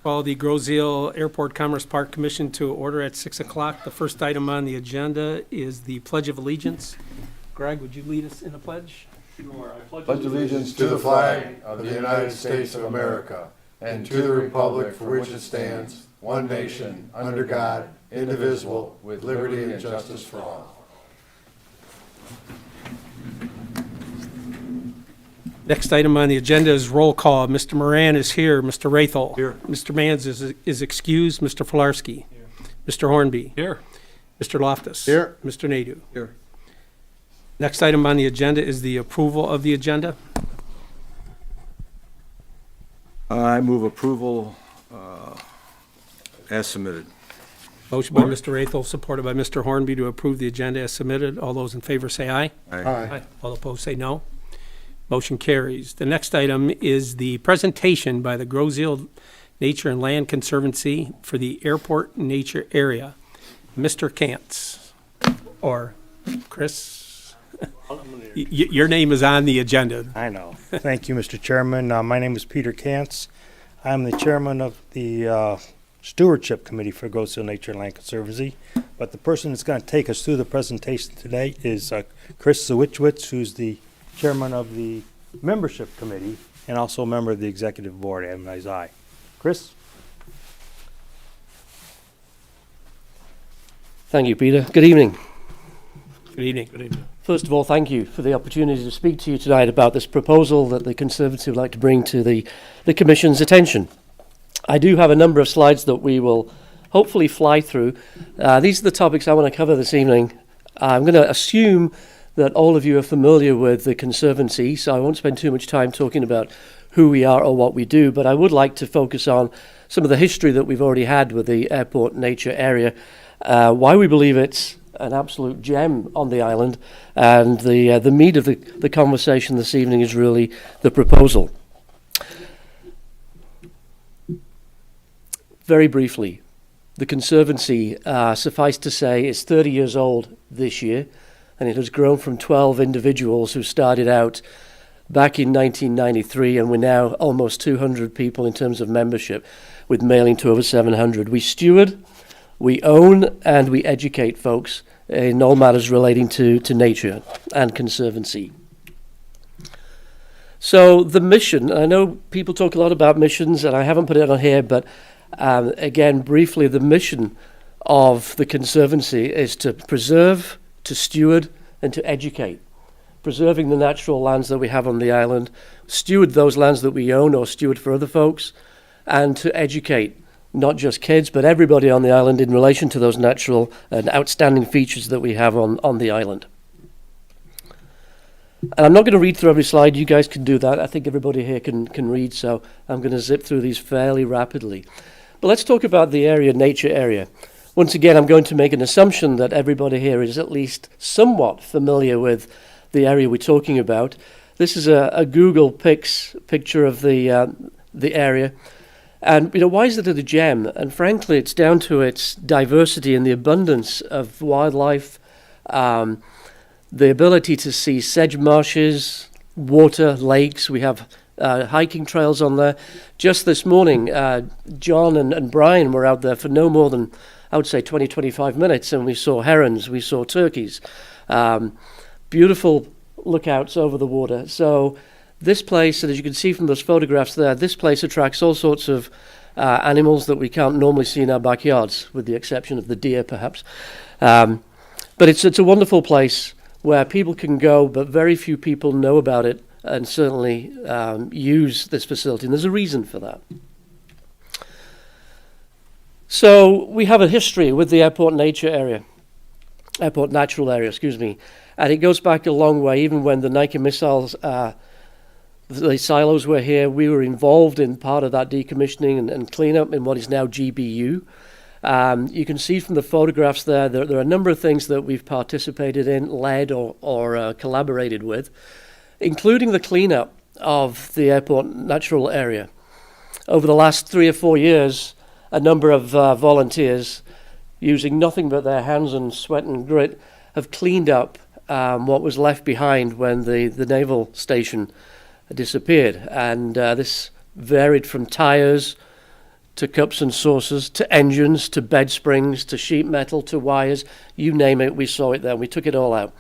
Call the Grosse Airport Commerce Park Commission to order at 6 o'clock. The first item on the agenda is the Pledge of Allegiance. Greg, would you lead us in the pledge? Sure. I pledge allegiance to the flag of the United States of America and to the republic for which it stands, one nation, under God, indivisible, with liberty and justice for all. Next item on the agenda is roll call. Mr. Moran is here. Mr. Raithel. Here. Mr. Mans is excused. Mr. Filarski. Here. Mr. Hornby. Here. Mr. Loftus. Here. Mr. Nadeau. Here. Next item on the agenda is the approval of the agenda. I move approval as submitted. Motion by Mr. Raithel, supported by Mr. Hornby to approve the agenda as submitted. All those in favor say aye. Aye. All opposed say no. Motion carries. The next item is the presentation by the Grosse Nature and Land Conservancy for the airport nature area. Mr. Kantz, or Chris, your name is on the agenda. I know. Thank you, Mr. Chairman. My name is Peter Kantz. I'm the chairman of the Stewardship Committee for Grosse Nature and Land Conservancy. But the person that's going to take us through the presentation today is Chris Zawichwitz, who's the chairman of the Membership Committee and also a member of the Executive Board, as I. Chris? Thank you, Peter. Good evening. Good evening. Good evening. First of all, thank you for the opportunity to speak to you tonight about this proposal that the Conservancy would like to bring to the Commission's attention. I do have a number of slides that we will hopefully fly through. These are the topics I want to cover this evening. I'm going to assume that all of you are familiar with the Conservancy, so I won't spend too much time talking about who we are or what we do, but I would like to focus on some of the history that we've already had with the airport nature area, why we believe it's an absolute gem on the island, and the meat of the conversation this evening is really the proposal. Very briefly, the Conservancy, suffice to say, is 30 years old this year, and it has grown from 12 individuals who started out back in 1993, and we're now almost 200 people in terms of membership, with mailing to over 700. We steward, we own, and we educate folks in all matters relating to nature and Conservancy. So the mission, I know people talk a lot about missions, and I haven't put it on here, but again, briefly, the mission of the Conservancy is to preserve, to steward, and to educate. Preserving the natural lands that we have on the island, steward those lands that we own or steward for other folks, and to educate not just kids, but everybody on the island in relation to those natural and outstanding features that we have on the island. And I'm not going to read through every slide. You guys can do that. I think everybody here can read, so I'm going to zip through these fairly rapidly. But let's talk about the nature area. Once again, I'm going to make an assumption that everybody here is at least somewhat familiar with the area we're talking about. This is a Google picture of the area. And why is it a gem? And frankly, it's down to its diversity and the abundance of wildlife, the ability to see sedge marshes, water, lakes. We have hiking trails on there. Just this morning, John and Brian were out there for no more than, I would say, 20, 25 minutes, and we saw herons, we saw turkeys. Beautiful lookouts over the water. So this place, and as you can see from those photographs there, this place attracts all sorts of animals that we can't normally see in our backyards, with the exception of the deer, perhaps. But it's a wonderful place where people can go, but very few people know about it and certainly use this facility, and there's a reason for that. So we have a history with the airport natural area, and it goes back a long way. Even when the Nike missiles, the silos were here, we were involved in part of that decommissioning and cleanup in what is now GBU. You can see from the photographs there are a number of things that we've participated in, led or collaborated with, including the cleanup of the airport natural area. Over the last 3 or 4 years, a number of volunteers, using nothing but their hands and sweat and grit, have cleaned up what was left behind when the naval station disappeared. And this varied from tires to cups and saucers, to engines, to bed springs, to sheet metal, to wires, you name it, we saw it there. We took it all out.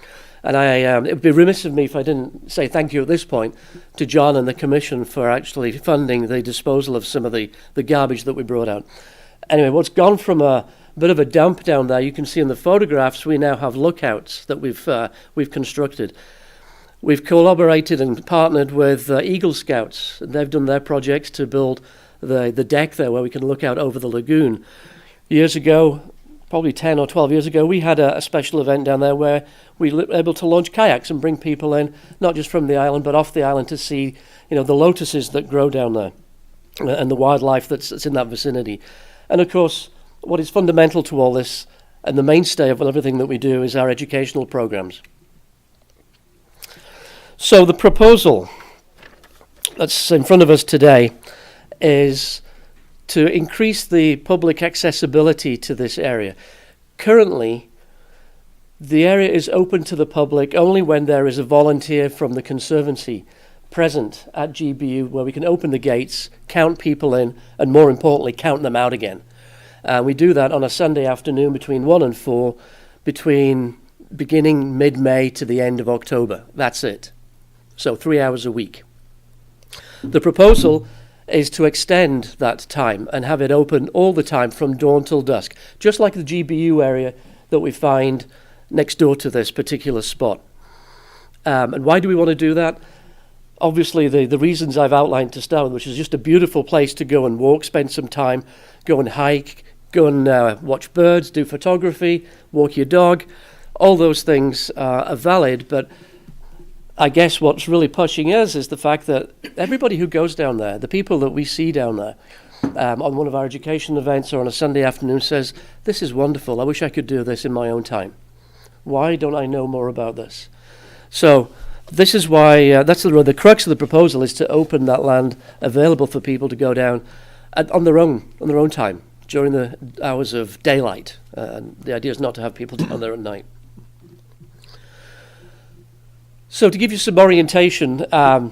And it would be remiss of me if I didn't say thank you at this point to John and the Commission for actually funding the disposal of some of the garbage that we brought out. Anyway, what's gone from a bit of a dump down there, you can see in the photographs, we now have lookouts that we've constructed. We've collaborated and partnered with Eagle Scouts. They've done their projects to build the deck there where we can look out over the lagoon. Years ago, probably 10 or 12 years ago, we had a special event down there where we were able to launch kayaks and bring people in, not just from the island, but off the island to see, the lotuses that grow down there and the wildlife that's in that vicinity. And of course, what is fundamental to all this and the mainstay of everything that we do is our educational programs. So the proposal that's in front of us today is to increase the public accessibility to this area. Currently, the area is open to the public only when there is a volunteer from the Conservancy present at GBU where we can open the gates, count people in, and more importantly, count them out again. We do that on a Sunday afternoon between 1 and 4, beginning mid-May to the end of October. That's it. So 3 hours a week. The proposal is to extend that time and have it open all the time from dawn till dusk, just like the GBU area that we find next door to this particular spot. And why do we want to do that? Obviously, the reasons I've outlined to start with, which is just a beautiful place to go and walk, spend some time, go and hike, go and watch birds, do photography, walk your dog. All those things are valid, but I guess what's really pushing us is the fact that everybody who goes down there, the people that we see down there on one of our education events or on a Sunday afternoon says, this is wonderful, I wish I could do this in my own time. Why don't I know more about this? So this is why, that's the crux of the proposal is to open that land available for people to go down on their own time during the hours of daylight. The idea is not to have people down there at night. So to give you some orientation, A,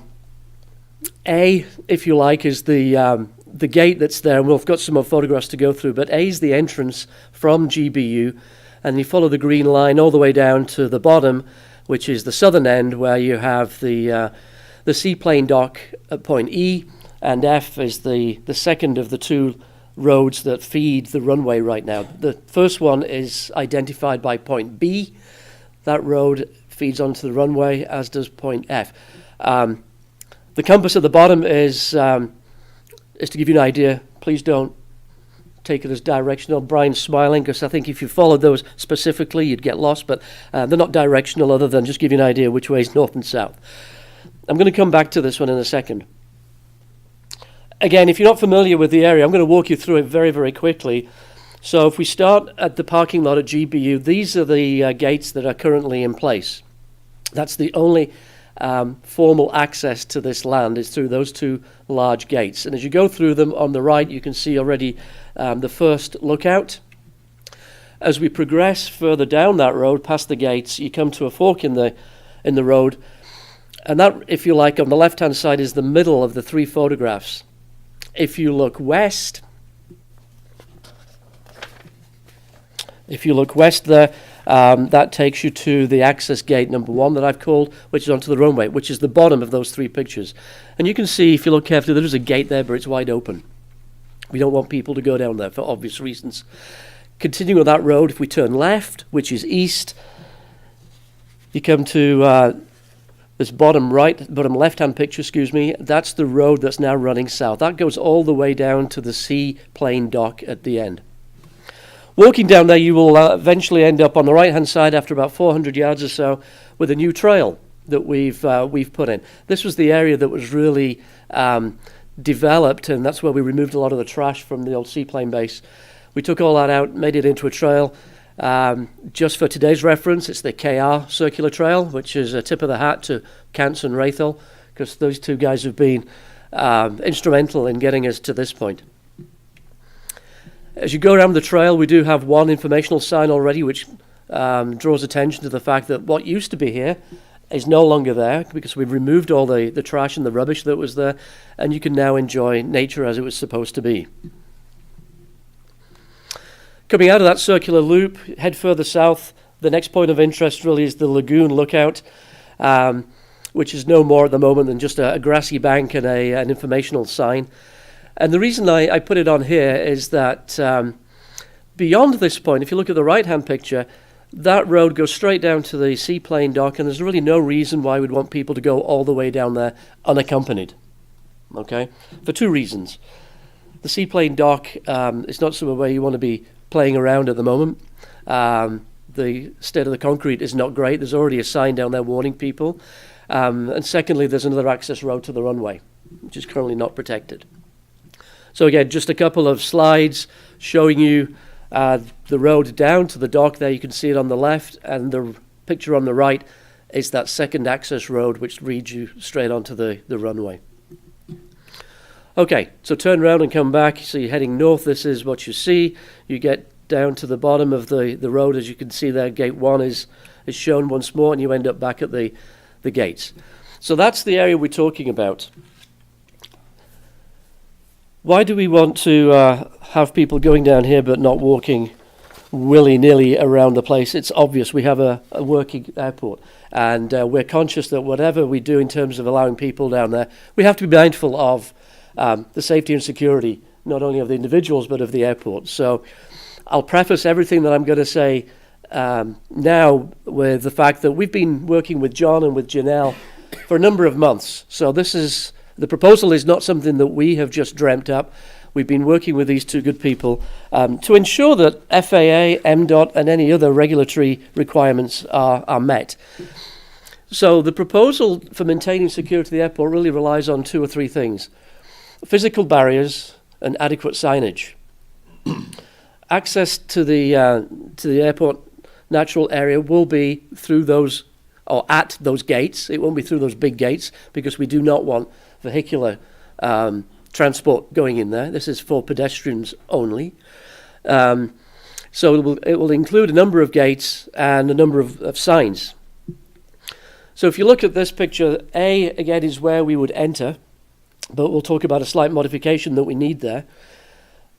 if you like, is the gate that's there, and we've got some more photographs to go through, but A is the entrance from GBU, and you follow the green line all the way down to the bottom, which is the southern end, where you have the seaplane dock at point E, and F is the second of the two roads that feed the runway right now. The first one is identified by point B. That road feeds onto the runway, as does point F. The compass at the bottom is to give you an idea. Please don't take it as directional. Brian's smiling because I think if you followed those specifically, you'd get lost, but they're not directional other than just give you an idea which way is north and south. I'm going to come back to this one in a second. Again, if you're not familiar with the area, I'm going to walk you through it very, very quickly. So if we start at the parking lot at GBU, these are the gates that are currently in place. That's the only formal access to this land is through those two large gates. And as you go through them on the right, you can see already the first lookout. As we progress further down that road, past the gates, you come to a fork in the road. And that, if you like, on the left-hand side is the middle of the three photographs. If you look west, there, that takes you to the access gate number 1 that I've called, which is onto the runway, which is the bottom of those three pictures. And you can see, if you look carefully, there's a gate there, but it's wide open. We don't want people to go down there for obvious reasons. Continuing on that road, if we turn left, which is east, you come to this bottom left-hand picture, that's the road that's now running south. That goes all the way down to the seaplane dock at the end. Walking down there, you will eventually end up on the right-hand side after about 400 yards or so with a new trail that we've put in. This was the area that was really developed, and that's where we removed a lot of the trash from the old seaplane base. We took all that out, made it into a trail. Just for today's reference, it's the KR Circular Trail, which is a tip of the hat to Kantz and Raithel, because those two guys have been instrumental in getting us to this point. As you go around the trail, we do have one informational sign already, which draws attention to the fact that what used to be here is no longer there, because we've removed all the trash and the rubbish that was there, and you can now enjoy nature as it was supposed to be. Coming out of that circular loop, head further south. The next point of interest really is the lagoon lookout, which is no more at the moment than just a grassy bank and an informational sign. And the reason I put it on here is that beyond this point, if you look at the right-hand picture, that road goes straight down to the seaplane dock, and there's really no reason why we'd want people to go all the way down there unaccompanied, okay? For two reasons. The seaplane dock is not somewhere where you want to be playing around at the moment. The state of the concrete is not great. There's already a sign down there warning people. And secondly, there's another access road to the runway, which is currently not protected. So again, just a couple of slides showing you the road down to the dock there. You can see it on the left, and the picture on the right is that second access road, which leads you straight onto the runway. Okay, so turn around and come back. So you're heading north. This is what you see. You get down to the bottom of the road. As you can see there, gate 1 is shown once more, and you end up back at the gates. So that's the area we're talking about. Why do we want to have people going down here but not walking willy-nilly around the place? It's obvious. We have a working airport, and we're conscious that whatever we do in terms of allowing people down there, we have to be mindful of the safety and security, not only of the individuals but of the airport. So I'll preface everything that I'm going to say now with the fact that we've been working with John and with Janelle for a number of months. So the proposal is not something that we have just dreamt up. We've been working with these two good people to ensure that FAA, MDOT, and any other regulatory requirements are met. So the proposal for maintaining security at the airport really relies on 2 or 3 things: physical barriers and adequate signage. Access to the airport natural area will be through those, or at those gates. It won't be through those big gates, because we do not want vehicular transport going in there. This is for pedestrians only. So it will include a number of gates and a number of signs. So if you look at this picture, A, again, is where we would enter, but we'll talk about a slight modification that we need there.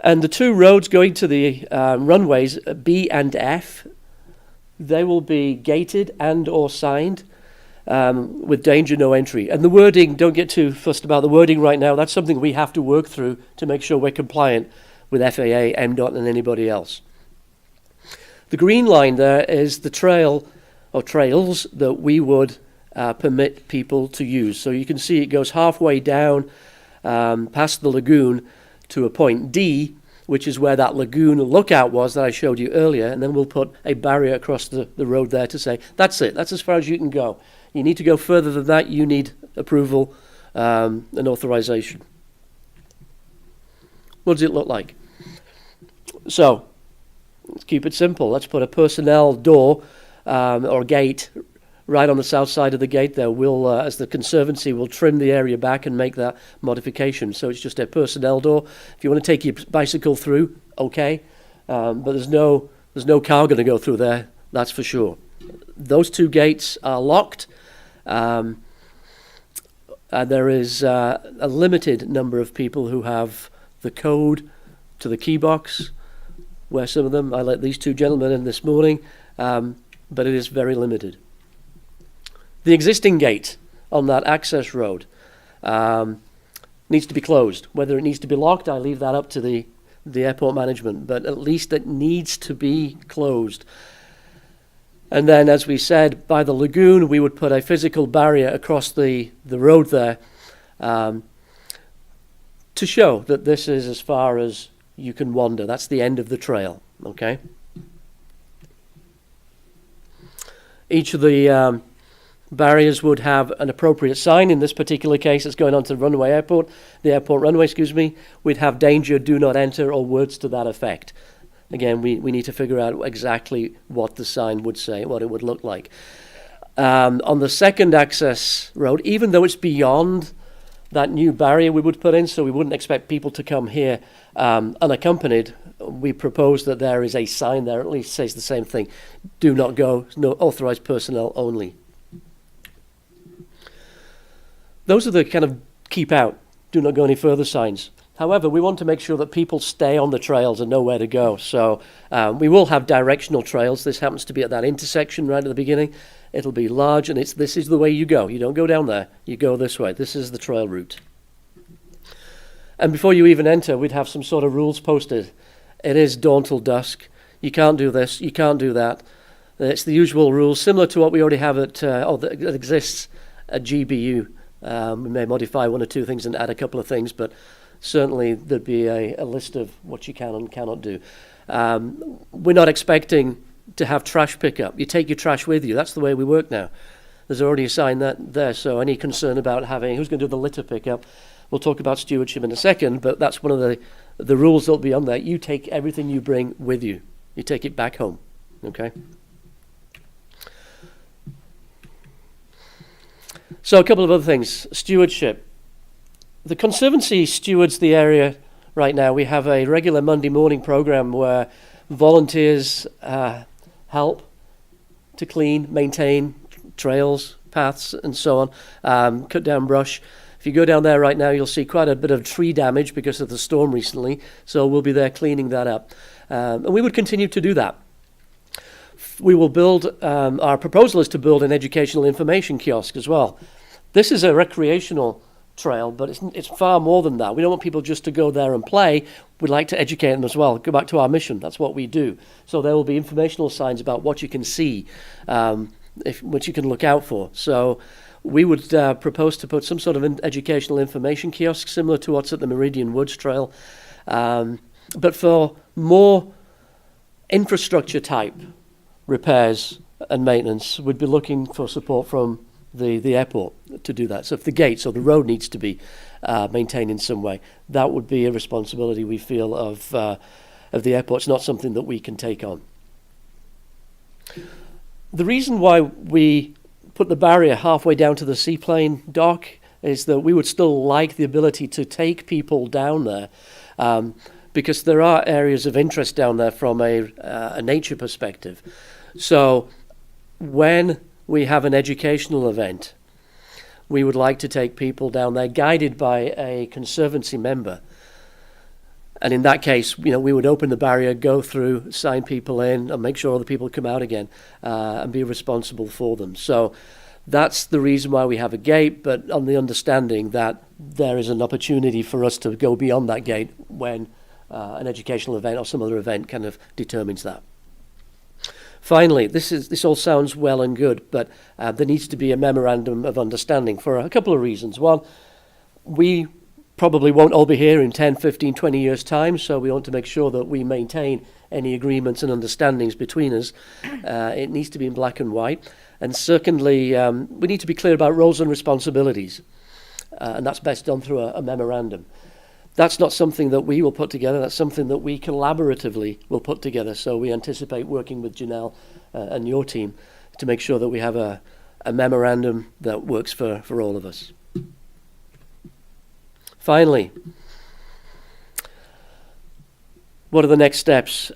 And the 2 roads going to the runways, B and F, they will be gated and or signed with danger no entry. And the wording, don't get too fussed about the wording right now. That's something we have to work through to make sure we're compliant with FAA, MDOT, and anybody else. The green line there is the trail or trails that we would permit people to use. So you can see it goes halfway down past the lagoon to a point D, which is where that lagoon lookout was that I showed you earlier, and then we'll put a barrier across the road there to say, that's it, that's as far as you can go. You need to go further than that, you need approval and authorization. What does it look like? So, let's keep it simple. Let's put a personnel door or gate right on the south side of the gate there. We'll, as the Conservancy, will trim the area back and make that modification. So it's just a personnel door. If you want to take your bicycle through, okay. But there's no car going to go through there, that's for sure. Those 2 gates are locked. And there is a limited number of people who have the code to the key box, where some of them, I let these 2 gentlemen in this morning, but it is very limited. The existing gate on that access road needs to be closed. Whether it needs to be locked, I leave that up to the airport management, but at least it needs to be closed. And then, as we said, by the lagoon, we would put a physical barrier across the road there to show that this is as far as you can wander. That's the end of the trail, okay? Each of the barriers would have an appropriate sign. In this particular case, it's going onto the airport runway, we'd have danger, do not enter, or words to that effect. Again, we need to figure out exactly what the sign would say, what it would look like. On the second access road, even though it's beyond that new barrier we would put in, so we wouldn't expect people to come here unaccompanied, we propose that there is a sign there, at least says the same thing. Do not go, no authorized personnel only. Those are the kind of keep out, do not go any further signs. However, we want to make sure that people stay on the trails and know where to go. So we will have directional trails. This happens to be at that intersection right at the beginning. It'll be large, and this is the way you go. You don't go down there. You go this way. This is the trail route. And before you even enter, we'd have some sort of rules posted. It is dawn till dusk. You can't do this. You can't do that. It's the usual rules, similar to what we already have that exists at GBU. We may modify one or two things and add a couple of things, but certainly there'd be a list of what you can and cannot do. We're not expecting to have trash pickup. You take your trash with you. That's the way we work now. There's already a sign there, so any concern about who's going to do the litter pickup, we'll talk about stewardship in a second, but that's one of the rules that'll be on there. You take everything you bring with you. You take it back home, okay? So a couple of other things. Stewardship. The Conservancy stewards the area right now. We have a regular Monday morning program where volunteers help to clean, maintain trails, paths, and so on, cut down brush. If you go down there right now, you'll see quite a bit of tree damage because of the storm recently, so we'll be there cleaning that up. And we would continue to do that. We will build, our proposal is to build an educational information kiosk as well. This is a recreational trail, but it's far more than that. We don't want people just to go there and play. We'd like to educate them as well. Go back to our mission. That's what we do. So there will be informational signs about what you can see, what you can look out for. So we would propose to put some sort of educational information kiosk similar to what's at the Meridian Woods Trail. But for more infrastructure type repairs and maintenance, we'd be looking for support from the airport to do that. So if the gates or the road needs to be maintained in some way, that would be a responsibility we feel of the airport. It's not something that we can take on. The reason why we put the barrier halfway down to the seaplane dock is that we would still like the ability to take people down there, because there are areas of interest down there from a nature perspective. So when we have an educational event, we would like to take people down there guided by a Conservancy member. And in that case, we would open the barrier, go through, sign people in, and make sure other people come out again, and be responsible for them. So that's the reason why we have a gate, but on the understanding that there is an opportunity for us to go beyond that gate when an educational event or some other event kind of determines that. Finally, this all sounds well and good, but there needs to be a memorandum of understanding for a couple of reasons. One, we probably won't all be here in 10, 15, 20 years' time, so we want to make sure that we maintain any agreements and understandings between us. It needs to be in black and white. And secondly, we need to be clear about roles and responsibilities, and that's best done through a memorandum. That's not something that we will put together. That's something that we collaboratively will put together. So we anticipate working with Janelle and your team to make sure that we have a memorandum that works for all of us. Finally, what are the next steps?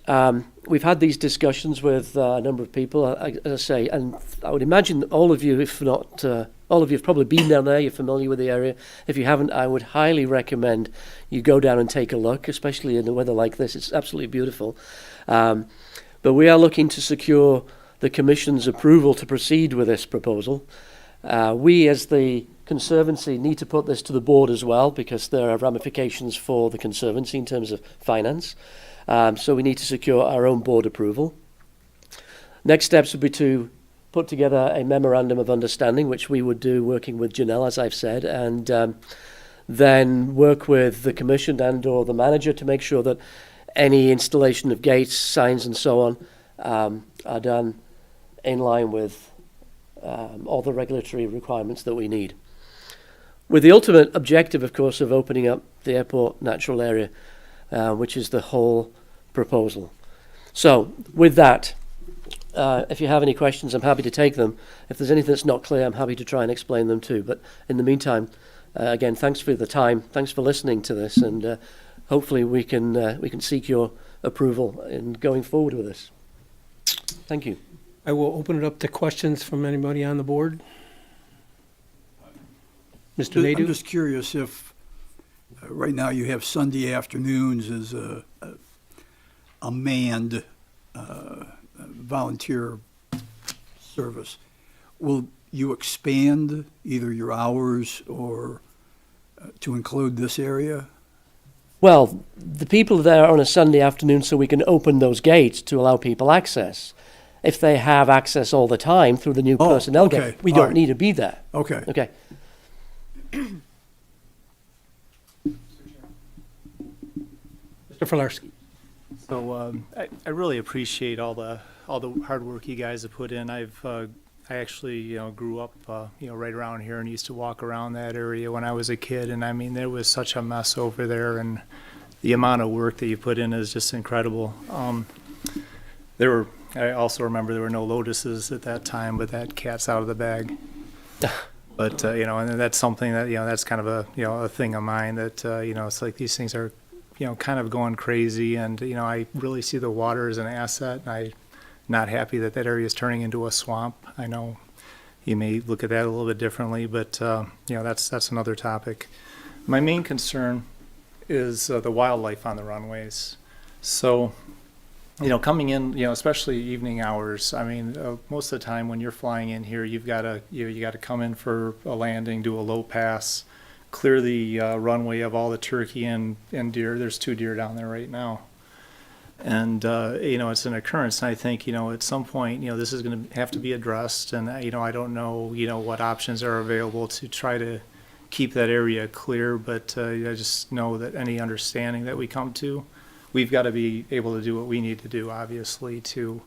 We've had these discussions with a number of people, as I say, and I would imagine all of you, if not all of you have probably been down there, you're familiar with the area. If you haven't, I would highly recommend you go down and take a look, especially in the weather like this. It's absolutely beautiful. But we are looking to secure the Commission's approval to proceed with this proposal. We, as the Conservancy, need to put this to the board as well, because there are ramifications for the Conservancy in terms of finance. So we need to secure our own board approval. Next steps would be to put together a memorandum of understanding, which we would do working with Janelle, as I've said, and then work with the Commission and or the manager to make sure that any installation of gates, signs and so on are done in line with all the regulatory requirements that we need. With the ultimate objective, of course, of opening up the airport natural area, which is the whole proposal. So with that, if you have any questions, I'm happy to take them. If there's anything that's not clear, I'm happy to try and explain them too. But in the meantime, again, thanks for the time. Thanks for listening to this, and hopefully we can seek your approval in going forward with this. Thank you. I will open it up to questions from anybody on the board. Mr. I'm Nadu? just curious if right now you have Sunday afternoons as a manned volunteer service. Will you expand either your hours or to include this area? Well, the people are there on a Sunday afternoon so we can open those gates to allow people access. If they have access all the time through the new Oh, personnel okay. gate, we All don't right. need to be there. Okay. Okay. Mr. Filarski. So I really appreciate all the hard work you guys have put in. I actually grew up right around here and used to walk around that area when I was a kid, and I mean there was such a mess over there, and the amount of work that you put in is just incredible. I also remember there were no lotuses at that time, but that cat's out of the bag. But and that's something that that's kind of a thing of mine that it's like these things are kind of going crazy, and I really see the water as an asset, and I'm not happy that that area is turning into a swamp. I know you may look at that a little bit differently, but that's another topic. My main concern is the wildlife on the runways. So coming in, especially evening hours. I mean, most of the time when you're flying in here, you've got to you got to come in for a landing, do a low pass, clear the runway of all the turkey and deer. There's 2 deer down there right now, and it's an occurrence. And I think at some point this is going to have to be addressed. And I don't know what options are available to try to keep that area clear. But I just know that any understanding that we come to, we've got to be able to do what we need to do, obviously, to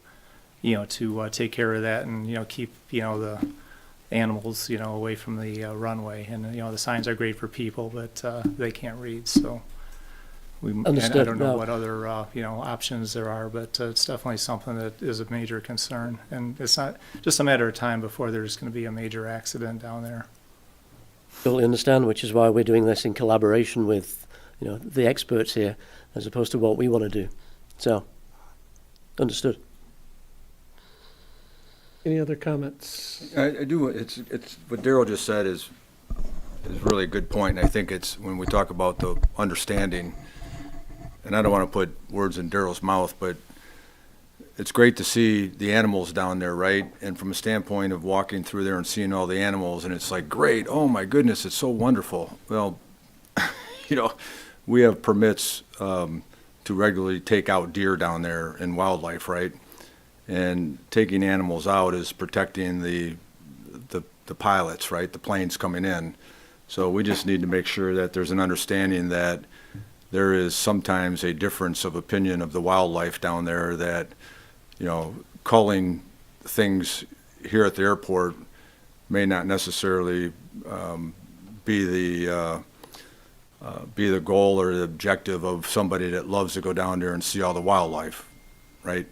take care of that and keep the animals away from the runway. And the signs are great for people, but they can't read. So and I Understood. don't know No. what other options there are, but it's definitely something that is a major concern. And it's not just a matter of time before there's going to be a major accident down there. Totally understand, which is why we're doing this in collaboration with the experts here, as opposed to what we want to do. So, understood. Any other comments? I do, it's, what Daryl just said is really a good point, and I think it's, when we talk about the understanding, and I don't want to put words in Daryl's mouth, but it's great to see the animals down there, right? And from a standpoint of walking through there and seeing all the animals, and it's like, great, oh my goodness, it's so wonderful. Well, we have permits to regularly take out deer down there and wildlife, right? And taking animals out is protecting the pilots, right? The planes coming in. So we just need to make sure that there's an understanding that there is sometimes a difference of opinion of the wildlife down there, that, culling things here at the airport may not necessarily be the goal or the objective of somebody that loves to go down there and see all the wildlife, right?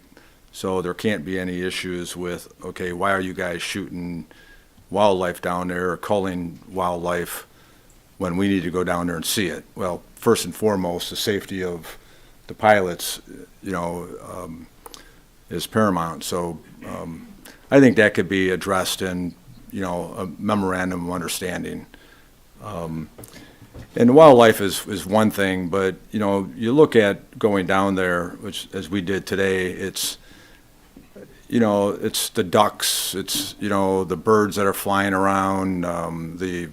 So there can't be any issues with, okay, why are you guys shooting wildlife down there or culling wildlife when we need to go down there and see it? Well, first and foremost, the safety of the pilots, is paramount. So I think that could be addressed in, a memorandum of understanding. And wildlife is one thing, but, you look at going down there, which, as we did today, it's the ducks, it's, the birds that are flying around, the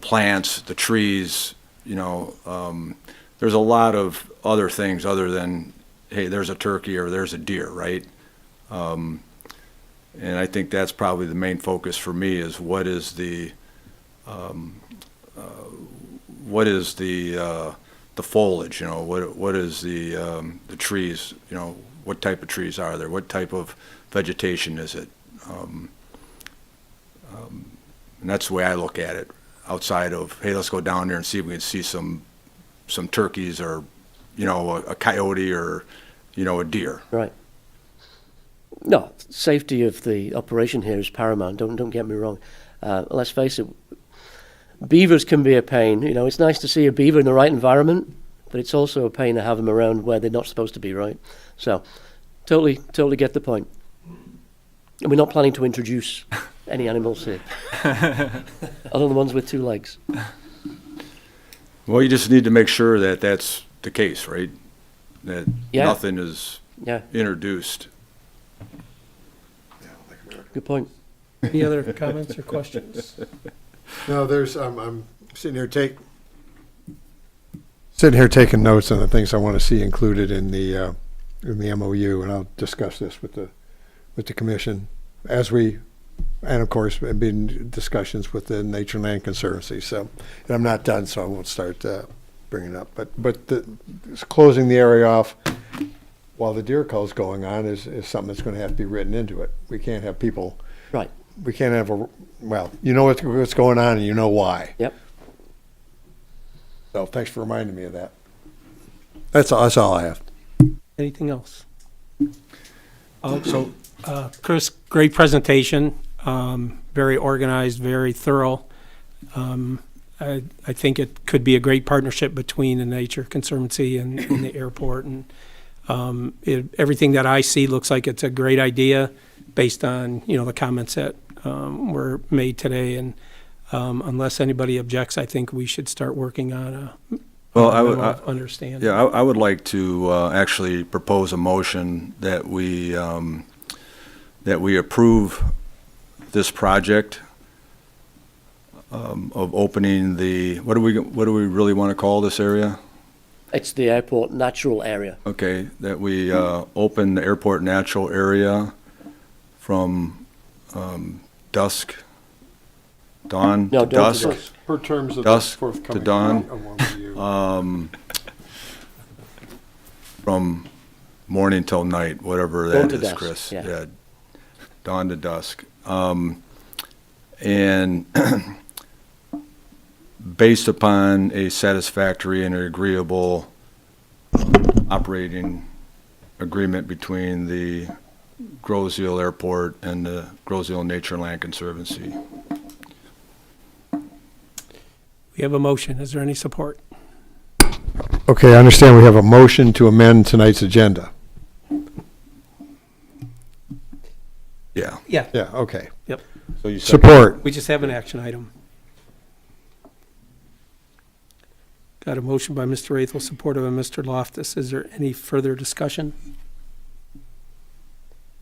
plants, the trees, there's a lot of other things other than, hey, there's a turkey or there's a deer, right? And I think that's probably the main focus for me, is what is the foliage, what is the trees, what type of trees are there, what type of vegetation is it? And that's the way I look at it, outside of, hey, let's go down there and see if we can see some turkeys or, a coyote or, a deer. Right. No, safety of the operation here is paramount. Don't get me wrong. Let's face it, beavers can be a pain. It's nice to see a beaver in the right environment, but it's also a pain to have them around where they're not supposed to be, right? So, totally get the point. And we're not planning to introduce any animals here, other than the ones with 2 legs. Well, you just need to make sure that that's the case, right? That Yeah. nothing is Yeah, introduced. good point. Any other comments or questions? No, I'm sitting here taking notes on the things I want to see included in the MOU, and I'll discuss this with the commission and of course, I've been in discussions with the Nature and Land Conservancy. So, and I'm not done, so I won't start bringing it up. But closing the area off while the deer call's going on is something that's going to have to be written into it. We can't have people. Right. We can't have you know what's going on, and you know why. Yep. So thanks for reminding me of that. That's all I have. Anything else? Chris, great presentation, very organized, very thorough. I think it could be a great partnership between the Nature Conservancy and the airport. And everything that I see looks like it's a great idea based on, the comments that were made today. And unless anybody objects, I think we should start working on a memo of understanding. Yeah, I would like to actually propose a motion that we approve this project of opening the, what do we really want to call this area? It's the airport natural area. Okay, that we open the airport natural area from dawn No, to dusk. Per terms of Dusk the forthcoming to dawn. MOU. From morning till night, whatever Dawn that to is, dusk, Chris. yeah. Dawn to dusk. And based upon a satisfactory and agreeable operating agreement between the Grosse Airport and the Grosse Nature and Land Conservancy. We have a motion. Is there any support? Okay, I understand we have a motion to amend tonight's agenda. Yeah. Yeah, Yeah, okay. yep. So you Support. We just have an action item. Got a motion by Mr. Raithel, supported by Mr. Loftus. Is there any further discussion?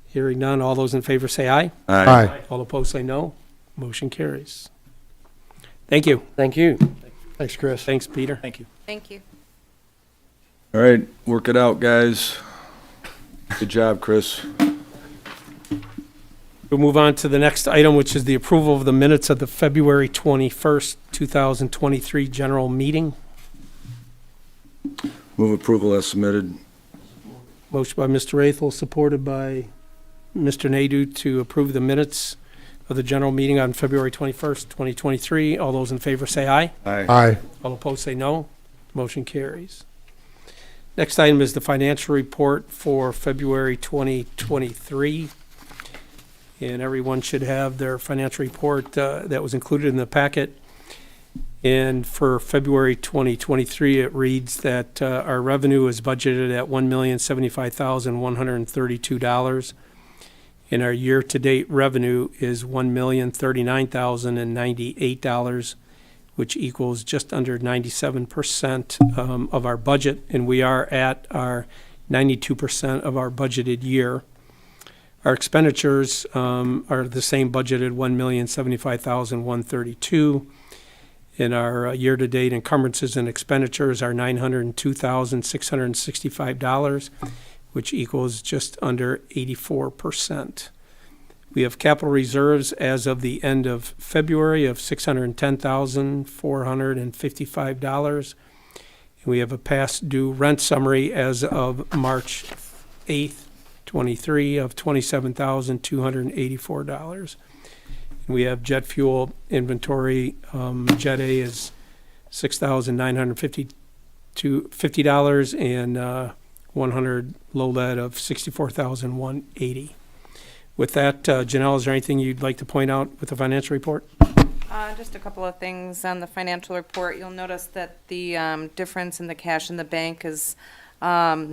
Hearing none, all those in favor say aye. Aye. All opposed say no. Motion carries. Thank you. Thank you. Thanks, Chris. Thanks, Peter. Thank you. Thank you. All right, work it out, guys. Good job, Chris. We'll move on to the next item, which is the approval of the minutes of the February 21st, 2023 general meeting. Move approval as submitted. Motion by Mr. Raithel, supported by Mr. Nadu to approve the minutes of the general meeting on February 21st, 2023. All those in favor say aye. Aye. All opposed say no. Motion carries. Next item is the financial report for February 2023. And everyone should have their financial report that was included in the packet. And for February 2023, it reads that our revenue is budgeted at $1,075,132. And our year-to-date revenue is $1,039,098, which equals just under 97% of our budget. And we are at our 92% of our budgeted year. Our expenditures are the same budgeted, $1,075,132. And our year-to-date encumbrances and expenditures are $902,665, which equals just under 84%. We have capital reserves as of the end of February of $610,455. And we have a past due rent summary as of March 8th, 23 of $27,284. And we have jet fuel inventory. Jet A is $6,950 and 100 low lead of $64,180. With that, Janelle, is there anything you'd like to point out with the financial report? Just a couple of things on the financial report. You'll notice that the difference in the cash in the bank is a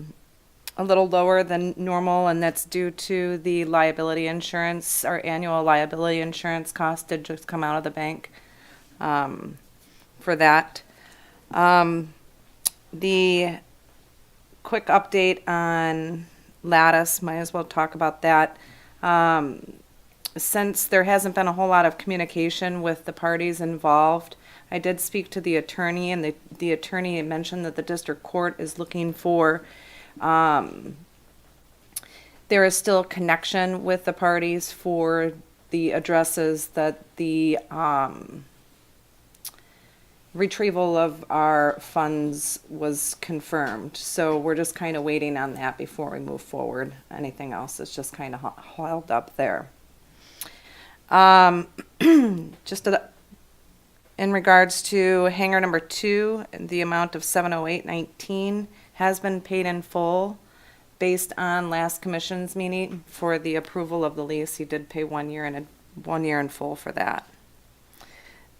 little lower than normal, and that's due to the liability insurance. Our annual liability insurance cost did just come out of the bank for that. The quick update on Lattice, might as well talk about that. Since there hasn't been a whole lot of communication with the parties involved, I did speak to the attorney, and the attorney mentioned that the district court is looking for, there is still connection with the parties for the addresses that the retrieval of our funds was confirmed. So we're just kind of waiting on that before we move forward. Anything else is just kind of held up there. Just in regards to hangar number 2, the amount of $708.19 has been paid in full based on last commission's meeting for the approval of the lease. He did pay 1 year and 1 year in full for that.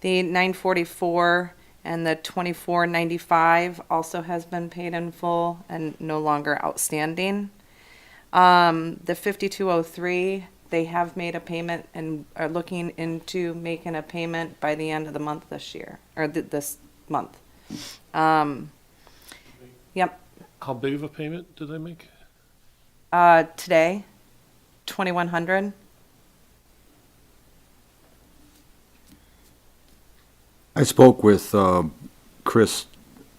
The 944 and the 2495 also has been paid in full and no longer outstanding. The 5203, they have made a payment and are looking into making a payment by the end of the month this year, or this month. Yep. How big of a payment did they make? Today, 2,100. I spoke with Chris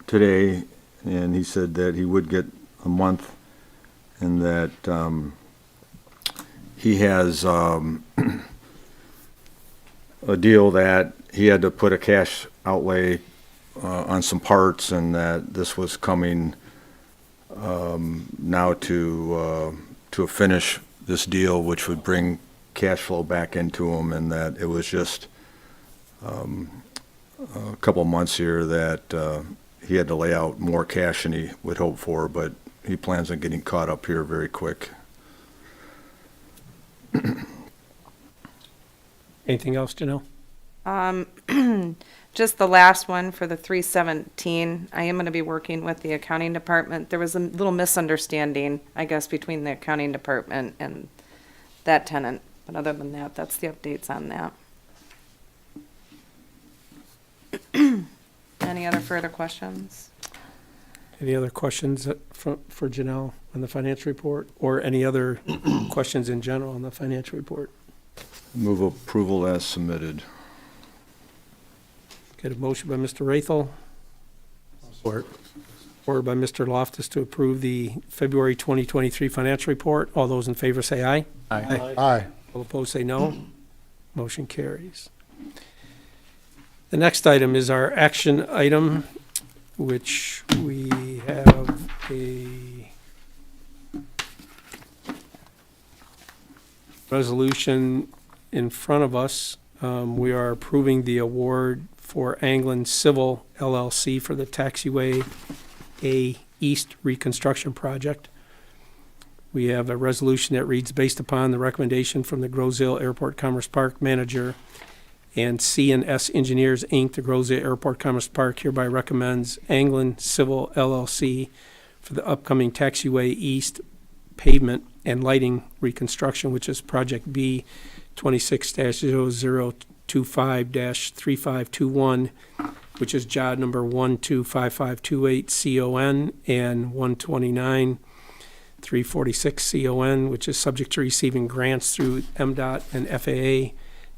today, and he said that he would get a month, and that he has a deal that he had to put a cash outlay on some parts, and that this was coming now to finish this deal, which would bring cash flow back into him, and that it was just a couple months here that he had to lay out more cash than he would hope for, but he plans on getting caught up here very quick. Anything else, Janelle? Just the last one for the 317. I am going to be working with the accounting department. There was a little misunderstanding, I guess, between the accounting department and that tenant. But other than that, that's the updates on that. Any other further questions? Any other questions for Janelle on the financial report, or any other questions in general on the financial report? Move approval as submitted. Get a motion by Mr. Raithel. Support. Support by Mr. Loftus to approve the February 2023 financial report. All those in favor say aye. Aye. All opposed say no. Motion carries. The next item is our action item, which we have a resolution in front of us. We are approving the award for nglin Civil LLC for the Taxiway A East Reconstruction Project. We have a resolution that reads, based upon the recommendation from the Grosse Airport Commerce Park Manager and C&S Engineers, Inc., the Grosse Airport Commerce Park hereby recommends nglin Civil LLC for the upcoming Taxiway East pavement and lighting reconstruction, which is Project B 26-0025-3521, which is job number 125528 CON and 129-346 CON, which is subject to receiving grants through MDOT and FAA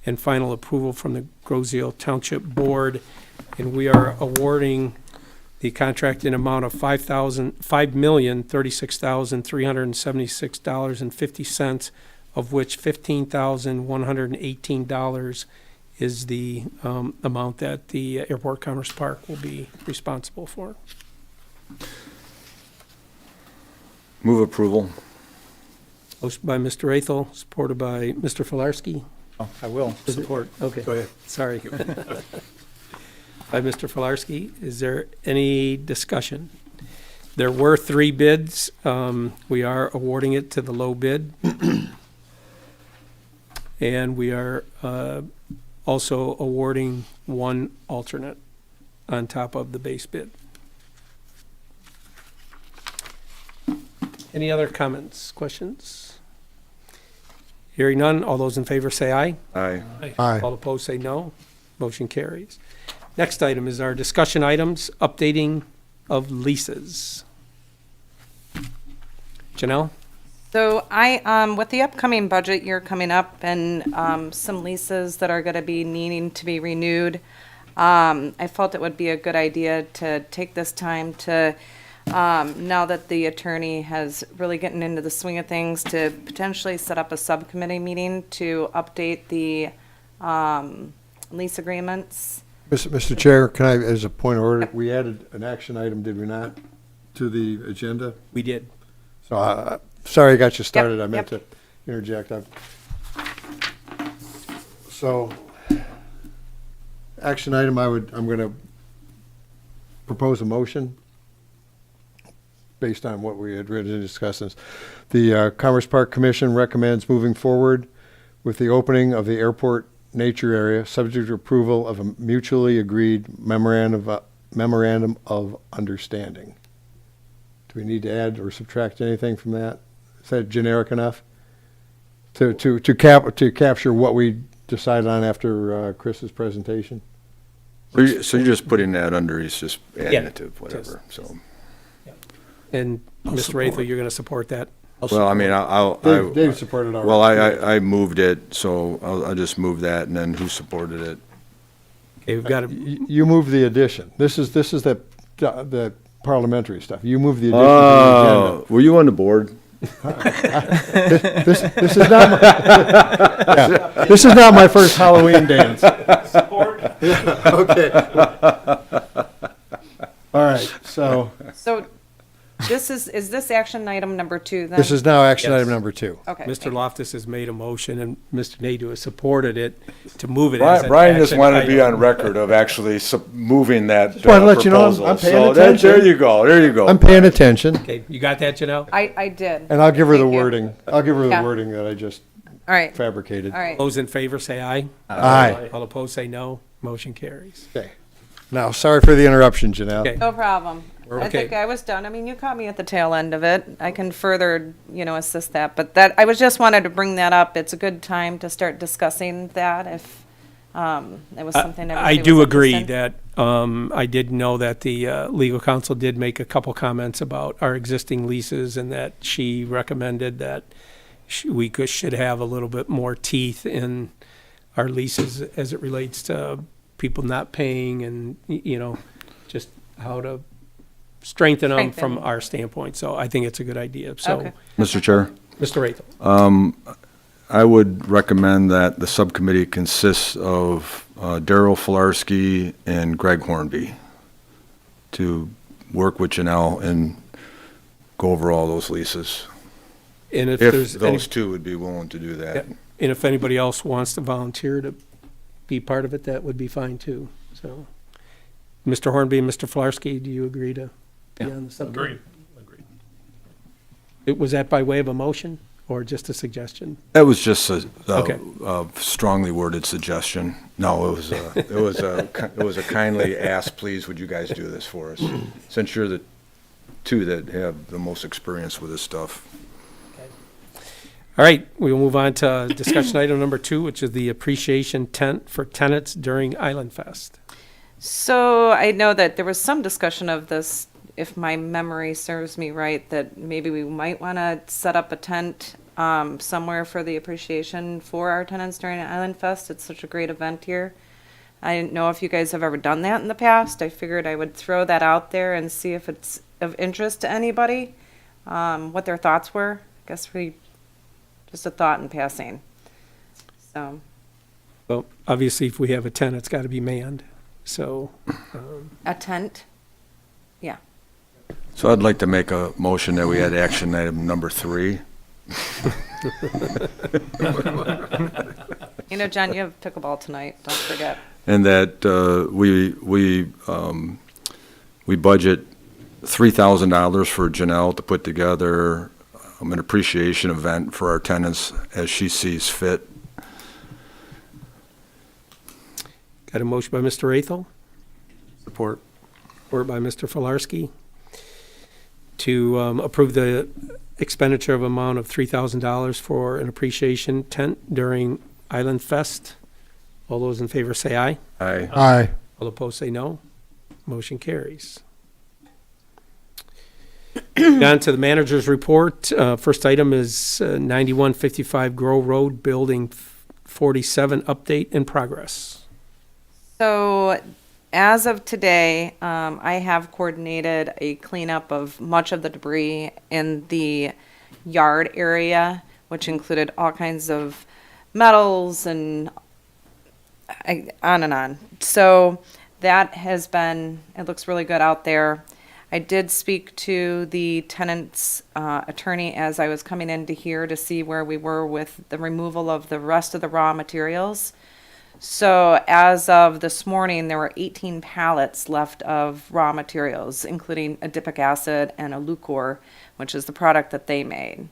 and final approval from the Grosse Township Board. And we are awarding the contract in amount of $5,036,376.50, of which $15,118 is the amount that the Airport Commerce Park will be responsible for. Move approval. Motion by Mr. Raithel, supported by Mr. Filarski. Oh, I will support. Okay. Go ahead. Sorry. By Mr. Filarski. Is there any discussion? There were 3 bids. We are awarding it to the low bid. And we are also awarding 1 alternate on top of the base bid. Any other comments, questions? Hearing none, all those in favor say aye. Aye. Aye. All opposed say no. Motion carries. Next item is our discussion items, updating of leases. Janelle? So with the upcoming budget year coming up and some leases that are going to be needing to be renewed, I felt it would be a good idea to take this time to, now that the attorney has really gotten into the swing of things, to potentially set up a subcommittee meeting to update the lease agreements. Mr. Chair, can I, as a point of order, we added an action item, did we not, to the agenda? We did. So, sorry I got you started, I meant yep. to interject. So, action item, I'm gonna propose a motion based on what we had originally discussed. The Commerce Park Commission recommends moving forward with the opening of the airport nature area, subject to approval of a mutually agreed memorandum of understanding. Do we need to add or subtract anything from that? Is that generic enough to capture what we decided on after Chris's presentation? So you're just putting that under, he's just adding Yeah. it to whatever, so. And Mr. Raithel, you're going to support that? Well, I mean, Dave supported our. well, I moved it, so I'll just move that, and then who supported it? Okay, we've got a, You moved the addition. This is the parliamentary stuff. You moved the addition to the agenda. Were you on the board? This is not my, yeah, this is not my first Halloween dance. Okay. All right, so So is this action item number 2 then? this is now action Yes. item number 2. Okay. Mr. Loftus has made a motion, and Mr. Nadeau has supported it to move it as an Brian just action wanted to be item. on record of actually moving that Just wanted to let you know I'm proposal. paying So attention. there you go, there you go. I'm paying attention, Okay, you got that, Janelle? I did. and I'll give her the Thank you. wording. I'll give her the Yeah. wording that I just All right, fabricated. all right. Those in favor say aye. Aye. All opposed say no. Motion carries. Okay. Now, sorry for the interruption, Janelle. Okay. No problem. We're I okay. think I was done. I mean, you caught me at the tail end of it. I can further, assist that. But I was just wanted to bring that up. It's a good time to start discussing that if it was something I everybody do was agree interested that, I did know that the legal counsel did make a couple comments about our existing leases, and that she recommended that we should have a little bit more teeth in our leases as it relates to people not paying, and, just how to strengthen them from Strengthen. our standpoint. So I think it's a good idea. So, Okay. Mr. Chair, Mr. Raithel. I would recommend that the subcommittee consists of Daryl Filarski and Greg Hornby to work with Janelle and go over all those leases. And if If there's any, those two would be willing to do that. and if anybody else wants to volunteer to be part of it, that would be fine too. So, Mr. Hornby and Mr. Filarski, do you agree to be on the subcommittee? Agreed. Was that by way of a motion or just a suggestion? That was just Okay. a strongly worded suggestion. No, it was a kindly ask, please, would you guys do this for us? Since you're the two that have the most experience with this stuff. All right, we will move on to discussion item number 2, which is the appreciation tent for tenants during Island Fest. So I know that there was some discussion of this, if my memory serves me right, that maybe we might want to set up a tent somewhere for the appreciation for our tenants during Island Fest. It's such a great event here. I didn't know if you guys have ever done that in the past. I figured I would throw that out there and see if it's of interest to anybody, what their thoughts were. I guess just a thought in passing. So, Well, obviously, if we have a tent, it's got to be manned. So, a tent? Yeah. So I'd like to make a motion that we add action item number 3. John, you have pickleball tonight, don't forget. And that we budget $3,000 for Janelle to put together an appreciation event for our tenants as she sees fit. got a motion by Mr. Raithel, Support. support by Mr. Filarski, to approve the expenditure of amount of $3,000 for an appreciation tent during Island Fest. All those in favor say aye. Aye. Aye. All opposed say no. Motion carries. On to the manager's report. First item is 9155 Grow Road, Building 47, update in progress. So as of today, I have coordinated a cleanup of much of the debris in the yard area, which included all kinds of metals and on and on. So that has been, it looks really good out there. I did speak to the tenant's attorney as I was coming into here to see where we were with the removal of the rest of the raw materials. So as of this morning, there were 18 pallets left of raw materials, including adipic acid and a lucor, which is the product that they made.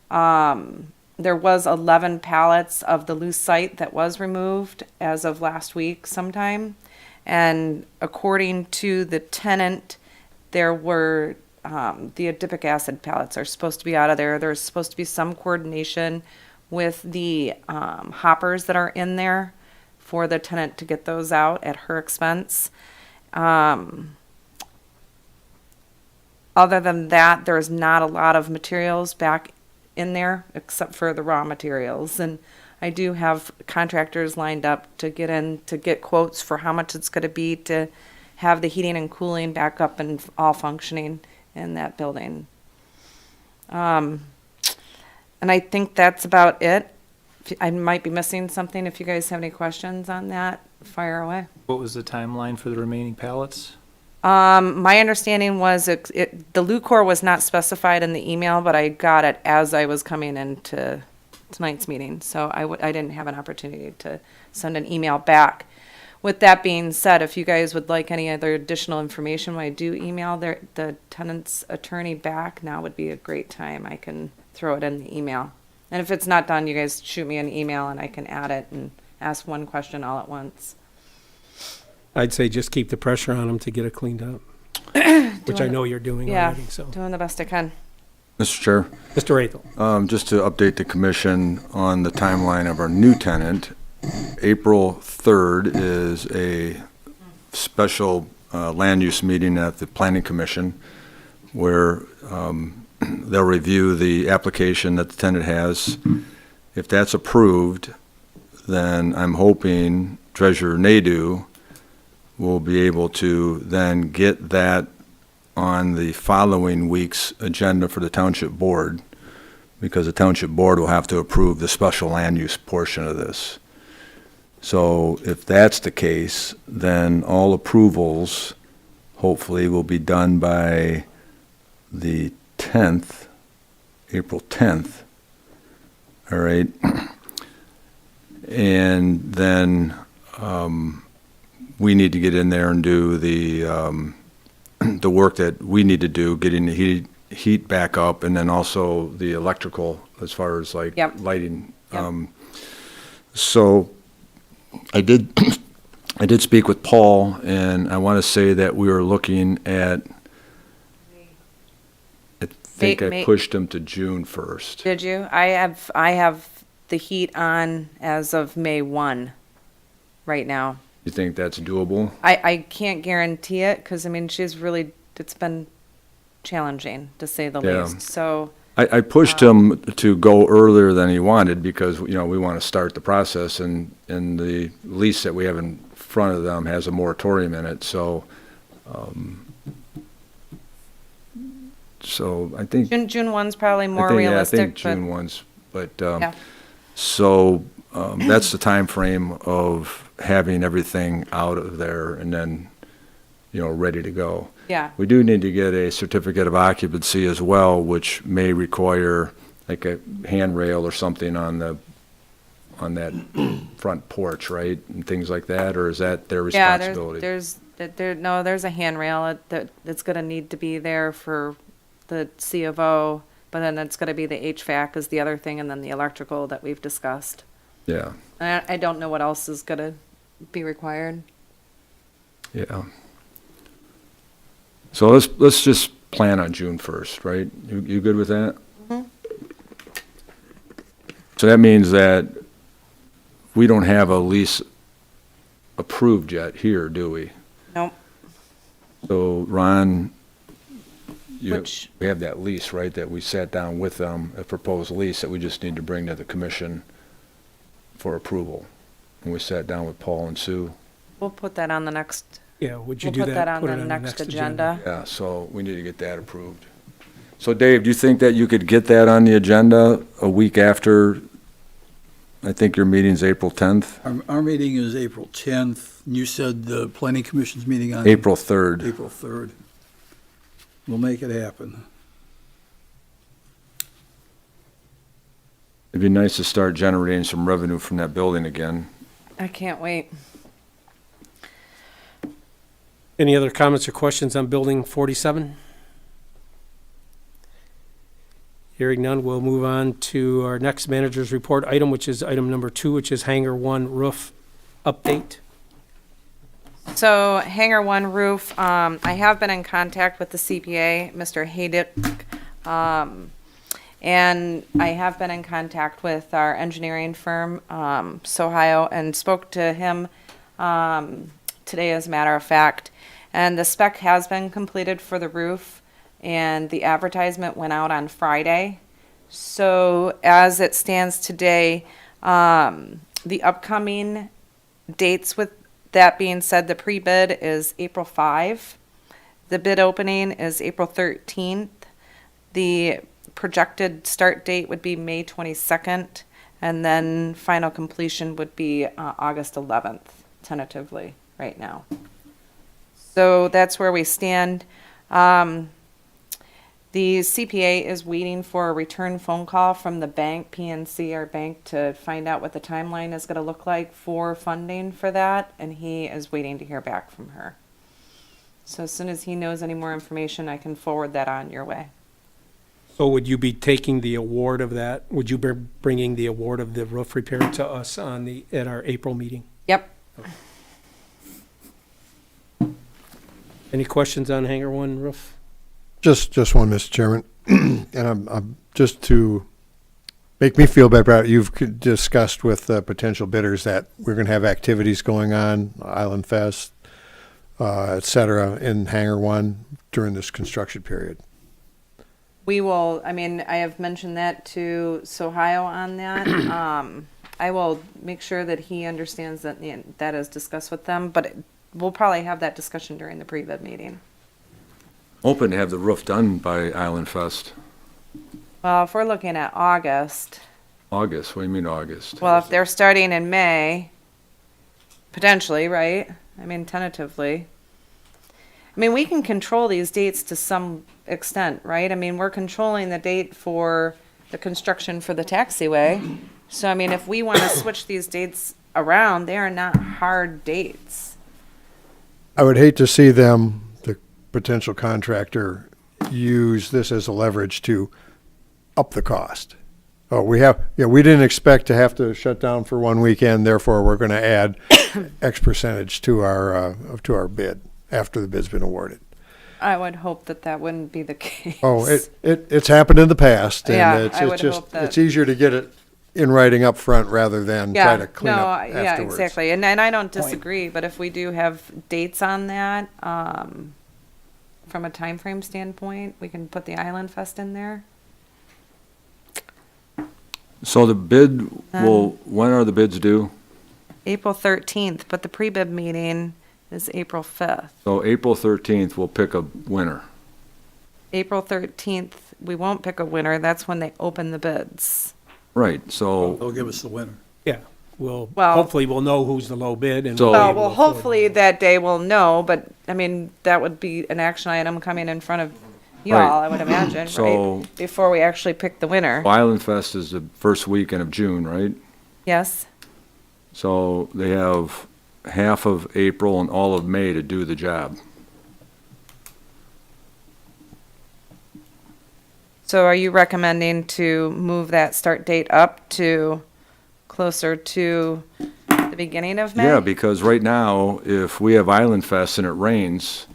There was 11 pallets of the loose site that was removed as of last week sometime. And according to the tenant, there were the adipic acid pallets are supposed to be out of there. There's supposed to be some coordination with the hoppers that are in there for the tenant to get those out at her expense. Other than that, there's not a lot of materials back in there except for the raw materials. And I do have contractors lined up to get in to get quotes for how much it's going to be to have the heating and cooling back up and all functioning in that building. And I think that's about it. I might be missing something. If you guys have any questions on that, fire away. What was the timeline for the remaining pallets? My understanding was the lucor was not specified in the email, but I got it as I was coming into tonight's meeting. So I didn't have an opportunity to send an email back. With that being said, if you guys would like any other additional information, when I do email the tenant's attorney back, now would be a great time. I can throw it in the email. And if it's not done, you guys shoot me an email and I can add it and ask one question all at once. I'd say just keep the pressure on them to get it cleaned up, which I know you're doing Yeah, already, so. doing the best I can. Mr. Chair, Mr. Raithel. just to update the commission on the timeline of our new tenant, April 3rd is a special land use meeting at the Planning Commission where they'll review the application that the tenant has. If that's approved, then I'm hoping Treasurer Nadeau will be able to then get that on the following week's agenda for the Township Board, because the Township Board will have to approve the special land use portion of this. So if that's the case, then all approvals hopefully will be done by the 10th, April 10th. All right. And then we need to get in there and do the work that we need to do, getting the heat back up, and then also the electrical as far as like Yep. lighting. Yep. So I did speak with Paul, and I want to say that we were looking at, I think I May- pushed him to June 1st. Did you? I have the heat on as of May 1 right now. You think that's doable? I can't guarantee it because, I mean, it's been challenging to say the Yeah. least. So, I pushed him to go earlier than he wanted because, you know, we want to start the process, and the lease that we have in front of them has a moratorium in it, so I think. June 1's probably more I realistic. think June 1's, but, Yeah. so that's the time frame of having everything out of there and then, you know, ready to go. Yeah. We do need to get a certificate of occupancy as well, which may require like a handrail or something on that front porch, right? And things like that, or is that their Yeah, responsibility? there's a handrail that's going to need to be there for the C of O, but then it's going to be the HVAC is the other thing, and then the electrical that we've discussed. Yeah, I don't know what else is going to be required. yeah. So let's just plan on June 1st, right? You good with that? Mhm. So that means that we don't have a lease approved yet here, do we? Nope. So Ron, Which- we have that lease, right, that we sat down with them, a proposed lease that we just need to bring to the commission for approval. And we sat down with Paul and Sue. We'll put that on the next, Yeah, would you we'll do put that? that on Put it the next agenda. Yeah, so we need to get that approved. So Dave, do you think that you could get that on the agenda a week after, I think your meeting's April 10th? Our meeting is April 10th. You said the planning commission's meeting on? April 3rd. April 3rd. We'll make it happen. It'd be nice to start generating some revenue from that building again. I can't wait. Any other comments or questions on Building 47? Hearing none, we'll move on to our next manager's report item, which is item number 2, which is Hangar 1 roof update. So Hangar 1 roof, I have been in contact with the CPA, Mr. Haydick, and I have been in contact with our engineering firm, Sohio, and spoke to him today, as a matter of fact. And the spec has been completed for the roof, and the advertisement went out on Friday. So as it stands today, the upcoming dates, with that being said, the pre-bid is April 5. The bid opening is April 13th. The projected start date would be May 22nd, and then final completion would be August 11th, tentatively, right now. So that's where we stand. The CPA is waiting for a return phone call from the bank, PNC, our bank, to find out what the timeline is going to look like for funding for that, and he is waiting to hear back from her. So as soon as he knows any more information, I can forward that on your way. So would you be taking the award of that? Would you be bringing the award of the roof repair to us at our April meeting? Yep. Any questions on Hangar 1 roof? Just one, Mr. Chairman. And I'm just to make me feel better, you've discussed with potential bidders that we're going to have activities going on, Island Fest, et cetera, in Hangar 1 during this construction period. We will, I mean, I have mentioned that to Sohio on that. I will make sure that he understands that that is discussed with them, but we'll probably have that discussion during the pre-bid meeting. Hoping to have the roof done by Island Fest. Well, if we're looking at August, August, what do you mean August? well, if they're starting in May, potentially, right? I mean, tentatively. I mean, we can control these dates to some extent, right? I mean, we're controlling the date for the construction for the taxiway. So, I mean, if we want to switch these dates around, they are not hard dates. I would hate to see them, the potential contractor, use this as a leverage to up the cost. Oh, we didn't expect to have to shut down for one weekend, therefore we're going to add X percentage to our bid after the bid's been awarded. I would hope that that wouldn't be the case. Oh, it's happened in the past, Yeah, and I would it's just hope that- it's easier to get it in writing up front rather than try to clean up yeah, afterwards. exactly. And I don't disagree, but if we do have dates on that, from a time frame standpoint, we can put the Island Fest in there. So the bid when are the bids due? April 13th, but the pre-bid meeting is April 5th. So April 13th, we'll pick a winner. April 13th, we won't pick a winner. That's when they open the bids. Right, so, They'll give us the winner. Yeah, Well- hopefully we'll know who's the low bid and. So- we'll be Well, able well, to afford hopefully it. that day we'll know, but I mean, that would be an action item coming in front of y'all, I would imagine, So- right? Before we actually pick the winner. Island Fest is the first weekend of June, right? Yes? So they have half of April and all of May to do the job. So are you recommending to move that start date up to closer to the beginning of May? Yeah, because right now, if we have Island Fest and it rains,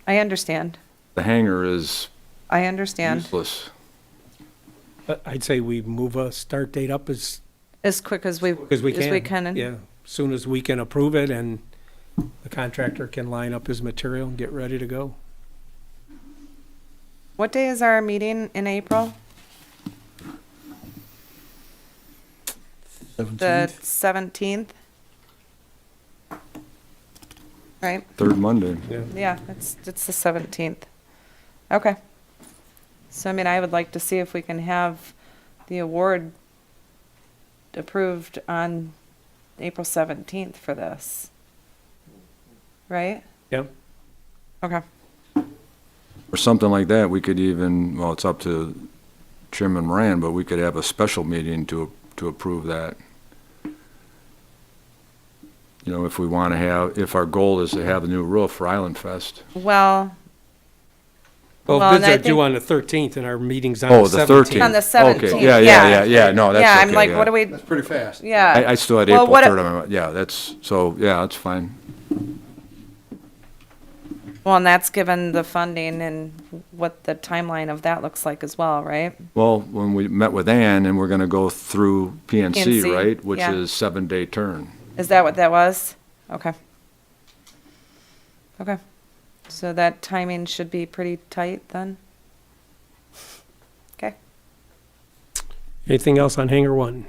I understand. the hangar is I understand. useless. I'd say we move a start date up as As quick as we quick as we can. can. Yeah, as soon as we can approve it and the contractor can line up his material and get ready to go. What day is our meeting in April? The 17th? Right? Third Monday. Yeah, it's the 17th. Okay. So, I mean, I would like to see if we can have the award approved on April 17th for this. Right? Yep. Okay. Or something like that, we could even, well, it's up to Chairman Moran, but we could have a special meeting to approve that. You know, if we want to have, if our goal is to have a new roof for Island Fest. Well, Well, Well, bids and I are due think- on the 13th and our meeting's on Oh, the the 17th. 13th. on the 17th. Okay, yeah, no, that's Yeah, okay. I'm like, yeah. what do we, That's pretty fast. yeah. I still had Well, April what- 3rd on my, yeah, that's, so, yeah, that's fine. Well, and that's given the funding and what the timeline of that looks like as well, right? Well, when we met with Ann, and we're gonna go through PNC, PNC, right? Which yeah. is 7-day turn. Is that what that was? Okay. Okay. So that timing should be pretty tight then? Okay. Anything else on Hangar 1?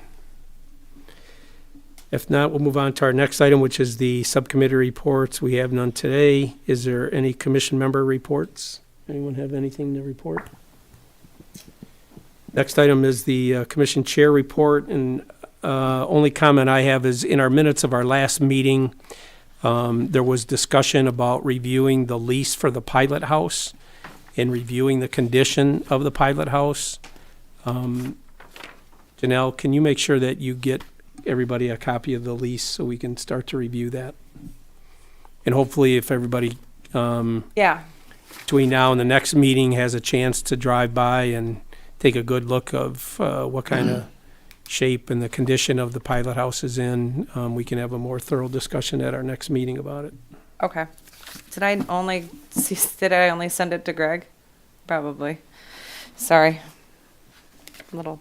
If not, we'll move on to our next item, which is the subcommittee reports. We have none today. Is there any commission member reports? Anyone have anything to report? Next item is the commission chair report, and only comment I have is in our minutes of our last meeting, there was discussion about reviewing the lease for the pilot house and reviewing the condition of the pilot house. Janelle, can you make sure that you get everybody a copy of the lease so we can start to review that? And hopefully if everybody, Yeah. between now and the next meeting has a chance to drive by and take a good look of what kind of shape and the condition of the pilot house is in, we can have a more thorough discussion at our next meeting about it. Okay. Did I only send it to Greg? Probably. Sorry. Little,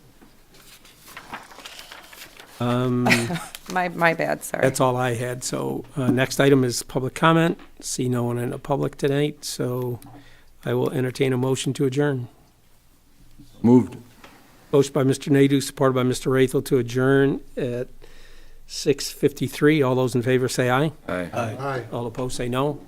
my bad, sorry. That's all I had. So next item is public comment. See no one in the public tonight, so I will entertain a motion to adjourn. Moved. Motion by Mr. Nadu, supported by Mr. Raithel to adjourn at 6:53. All those in favor say aye. Aye. Aye. All opposed say no.